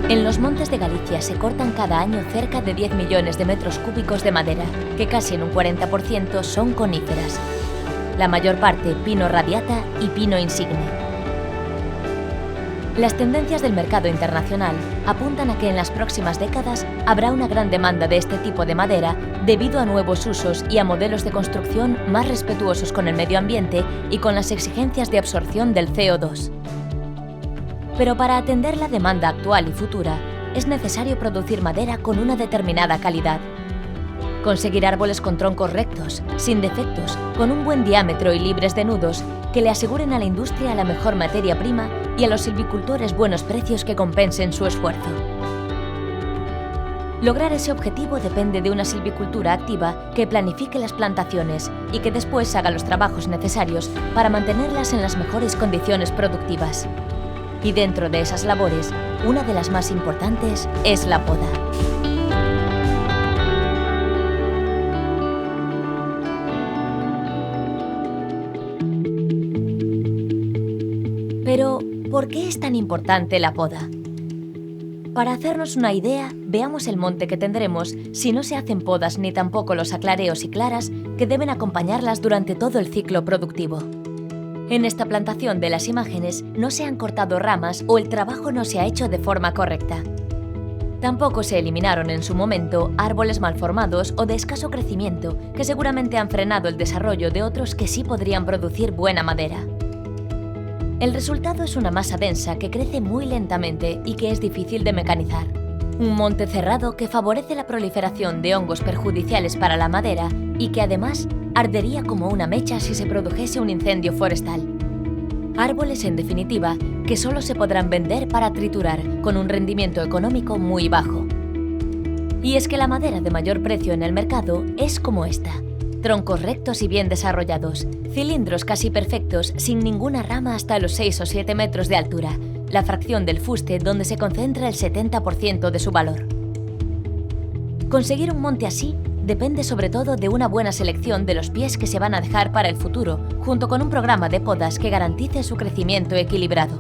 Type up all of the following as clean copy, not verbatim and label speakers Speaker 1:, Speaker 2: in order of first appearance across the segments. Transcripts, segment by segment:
Speaker 1: En los montes de Galicia se cortan cada año cerca de 10 millones de metros cúbicos de madera, que casi en un 40% son coníferas. La mayor parte pino radiata y pino insigne. Las tendencias del mercado internacional apuntan a que en las próximas décadas habrá una gran demanda de este tipo de madera debido a nuevos usos y a modelos de construcción más respetuosos con el medio ambiente y con las exigencias de absorción del CO2. Pero para atender la demanda actual y futura, es necesario producir madera con una determinada calidad. Conseguir árboles con troncos rectos, sin defectos, con un buen diámetro y libres de nudos, que le aseguren a la industria la mejor materia prima y a los silvicultores buenos precios que compensen su esfuerzo. Lograr ese objetivo depende de una silvicultura activa que planifique las plantaciones y que después haga los trabajos necesarios para mantenerlas en las mejores condiciones productivas. Y dentro de esas labores, una de las más importantes es la poda. Pero, ¿por qué es tan importante la poda? Para hacernos una idea, veamos el monte que tendremos si no se hacen podas ni tampoco los aclareos y claras que deben acompañarlas durante todo el ciclo productivo. En esta plantación de las imágenes no se han cortado ramas o el trabajo no se ha hecho de forma correcta. Tampoco se eliminaron en su momento árboles malformados o de escaso crecimiento que seguramente han frenado el desarrollo de otros que sí podrían producir buena madera. El resultado es una masa densa que crece muy lentamente y que es difícil de mecanizar. Un monte cerrado que favorece la proliferación de hongos perjudiciales para la madera y que además ardería como una mecha si se produjese un incendio forestal. Árboles, en definitiva, que solo se podrán vender para triturar, con un rendimiento económico muy bajo. Y es que la madera de mayor precio en el mercado es como esta. Troncos rectos y bien desarrollados, cilindros casi perfectos sin ninguna rama hasta los 6 o 7 metros de altura, la fracción del fuste donde se concentra el 70% de su valor. Conseguir un monte así depende sobre todo de una buena selección de los pies que se van a dejar para el futuro, junto con un programa de podas que garantice su crecimiento equilibrado.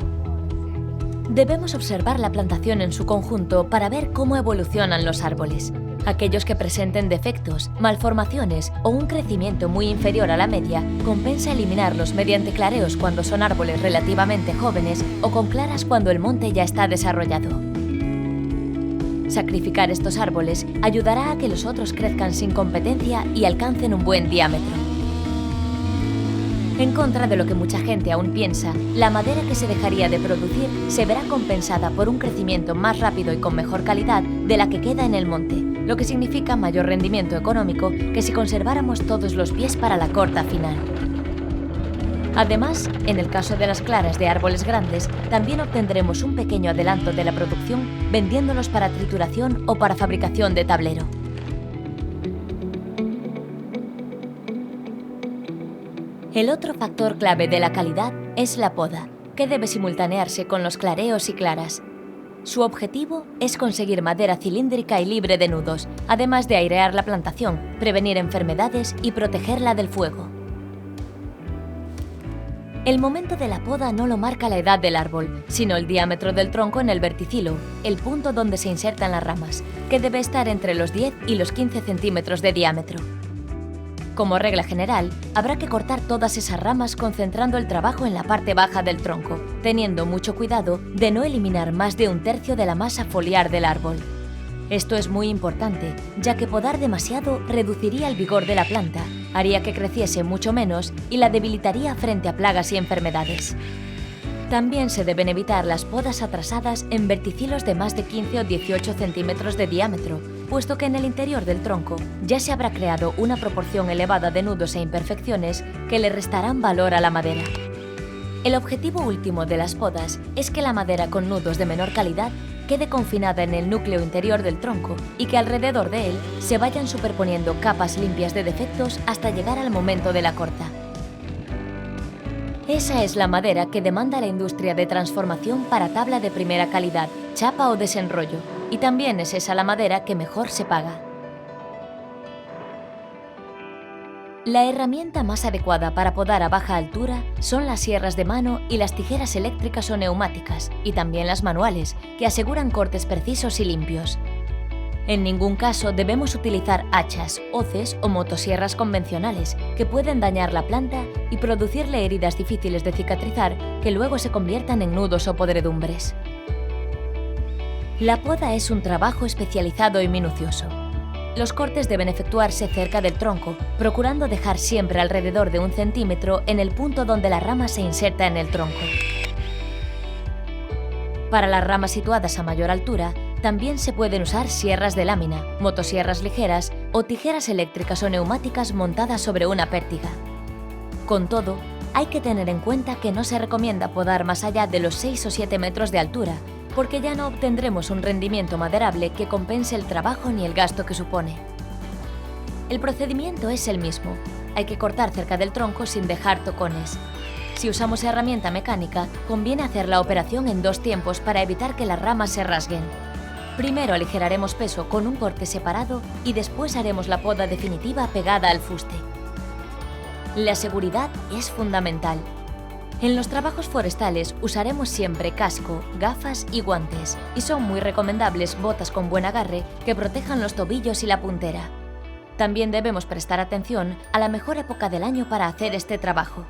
Speaker 1: Debemos observar la plantación en su conjunto para ver cómo evolucionan los árboles. Aquellos que presenten defectos, malformaciones o un crecimiento muy inferior a la media, compensa eliminarlos mediante clareos cuando son árboles relativamente jóvenes o con claras cuando el monte ya está desarrollado. Sacrificar estos árboles ayudará a que los otros crezcan sin competencia y alcancen un buen diámetro. En contra de lo que mucha gente aún piensa, la madera que se dejaría de producir se verá compensada por un crecimiento más rápido y con mejor calidad de la que queda en el monte, lo que significa mayor rendimiento económico que si conserváramos todos los pies para la corta final. Además, en el caso de las claras de árboles grandes, también obtendremos un pequeño adelanto de la producción vendiéndolos para trituración o para fabricación de tablero. El otro factor clave de la calidad es la poda, que debe simultanearse con los clareos y claras. Su objetivo es conseguir madera cilíndrica y libre de nudos, además de airear la plantación, prevenir enfermedades y protegerla del fuego. El momento de la poda no lo marca la edad del árbol, sino el diámetro del tronco en el verticilo, el punto donde se insertan las ramas, que debe estar entre los 10 y los 15 centímetros de diámetro. Como regla general, habrá que cortar todas esas ramas concentrando el trabajo en la parte baja del tronco, teniendo mucho cuidado de no eliminar más de un tercio de la masa foliar del árbol. Esto es muy importante, ya que podar demasiado reduciría el vigor de la planta, haría que creciese mucho menos y la debilitaría frente a plagas y enfermedades. También se deben evitar las podas atrasadas en verticilos de más de 15 o 18 centímetros de diámetro, puesto que en el interior del tronco ya se habrá creado una proporción elevada de nudos e imperfecciones que le restarán valor a la madera. El objetivo último de las podas es que la madera con nudos de menor calidad quede confinada en el núcleo interior del tronco y que alrededor de él se vayan superponiendo capas limpias de defectos hasta llegar al momento de la corta. Esa es la madera que demanda la industria de transformación para tabla de primera calidad, chapa o desenrollo, y también es esa la madera que mejor se paga. La herramienta más adecuada para podar a baja altura son las sierras de mano y las tijeras eléctricas o neumáticas, y también las manuales, que aseguran cortes precisos y limpios. En ningún caso debemos utilizar hachas, hoces o motosierras convencionales, que pueden dañar la planta y producirle heridas difíciles de cicatrizar que luego se conviertan en nudos o podredumbres. La poda es un trabajo especializado y minucioso. Los cortes deben efectuarse cerca del tronco, procurando dejar siempre alrededor de 1 centímetro en el punto donde la rama se inserta en el tronco. Para las ramas situadas a mayor altura, también se pueden usar sierras de lámina, motosierras ligeras o tijeras eléctricas o neumáticas montadas sobre una pértiga. Con todo, hay que tener en cuenta que no se recomienda podar más allá de los 6 o 7 metros de altura, porque ya no obtendremos un rendimiento maderable que compense el trabajo ni el gasto que supone. El procedimiento es el mismo. Hay que cortar cerca del tronco sin dejar tocones. Si usamos herramienta mecánica, conviene hacer la operación en 2 tiempos para evitar que las ramas se rasguen. Primero aligeraremos peso con un corte separado y después haremos la poda definitiva pegada al fuste. La seguridad es fundamental. En los trabajos forestales usaremos siempre casco, gafas y guantes, y son muy recomendables botas con buen agarre que protejan los tobillos y la puntera. También debemos prestar atención a la mejor época del año para hacer este trabajo.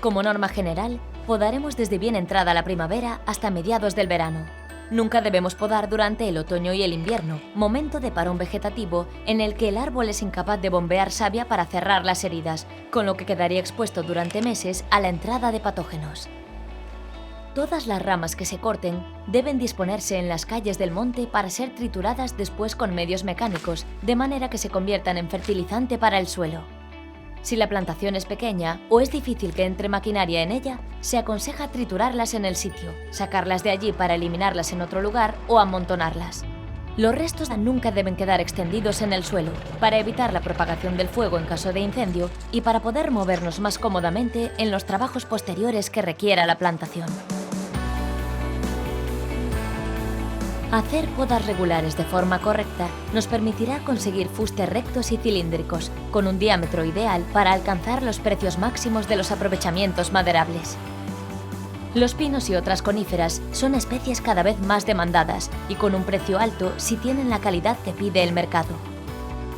Speaker 1: Como norma general, podaremos desde bien entrada la primavera hasta mediados del verano. Nunca debemos podar durante el otoño y el invierno, momento de parón vegetativo en el que el árbol es incapaz de bombear savia para cerrar las heridas, con lo que quedaría expuesto durante meses a la entrada de patógenos. Todas las ramas que se corten deben disponerse en las calles del monte para ser trituradas después con medios mecánicos, de manera que se conviertan en fertilizante para el suelo. Si la plantación es pequeña o es difícil que entre maquinaria en ella, se aconseja triturarlas en el sitio, sacarlas de allí para eliminarlas en otro lugar o amontonarlas. Los restos nunca deben quedar extendidos en el suelo, para evitar la propagación del fuego en caso de incendio y para poder movernos más cómodamente en los trabajos posteriores que requiera la plantación. Hacer podas regulares de forma correcta nos permitirá conseguir fustes rectos y cilíndricos, con un diámetro ideal para alcanzar los precios máximos de los aprovechamientos maderables. Los pinos y otras coníferas son especies cada vez más demandadas y con un precio alto si tienen la calidad que pide el mercado.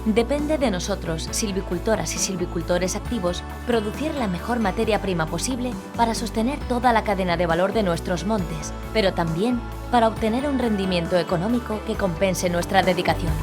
Speaker 1: Depende de nosotros, silvicultoras y silvicultores activos, producir la mejor materia prima posible para sostener toda la cadena de valor de nuestros montes, pero también para obtener un rendimiento económico que compense nuestra dedicación.